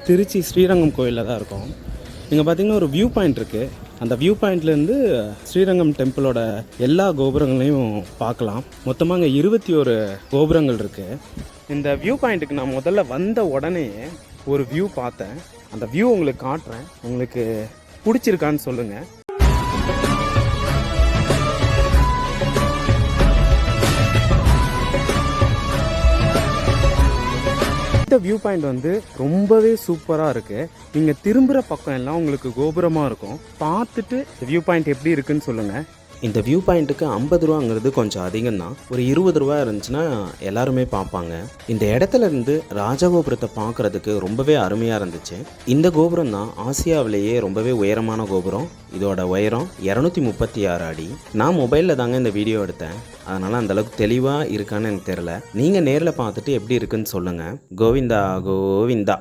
திருச்சி ஸ்ரீரங்கம் கோயிலில் தான் இருக்கோம். இங்கே பார்த்திங்கன்னா ஒரு வியூ பாயிண்ட் இருக்குது. அந்த வியூ பாயிண்ட்லேருந்து ஸ்ரீரங்கம் டெம்பிளோட எல்லா கோபுரங்களையும் பார்க்கலாம். மொத்தமாக அங்கே 21 கோபுரங்கள் இருக்குது. இந்த வியூ பாயிண்ட்டுக்கு நான் முதல்ல வந்த உடனே ஒரு வியூ பார்த்தேன். அந்த வியூ உங்களுக்கு காட்டுறேன். உங்களுக்கு பிடிச்சிருக்கான்னு சொல்லுங்கள். இந்த வியூ பாயிண்ட் வந்து ரொம்பவே சூப்பராக இருக்குது. நீங்கள் திரும்புகிற பக்கம் எல்லாம் உங்களுக்கு கோபுரமாக இருக்கும். பார்த்துட்டு வியூ பாயிண்ட் எப்படி இருக்குன்னு சொல்லுங்கள். இந்த வியூ பாயிண்ட்டுக்கு 50 ரூபாங்கிறது கொஞ்சம் அதிகம் தான். ஒரு 20 ரூபா இருந்துச்சுன்னா எல்லாருமே பார்ப்பாங்க. இந்த இடத்துல இருந்து ராஜகோபுரத்தை பார்க்குறதுக்கு ரொம்பவே அருமையாக இருந்துச்சு. இந்த கோபுரம் தான் ஆசியாவிலேயே ரொம்பவே உயரமான கோபுரம். இதோட உயரம் 236 அடி. நான் மொபைலில் தாங்க இந்த வீடியோ எடுத்தேன், அதனால் அந்தளவுக்கு தெளிவாக இருக்கான்னு எனக்கு தெரில. நீங்கள் நேரில் பார்த்துட்டு எப்படி இருக்குன்னு சொல்லுங்கள். கோவிந்தா கோவிந்தா.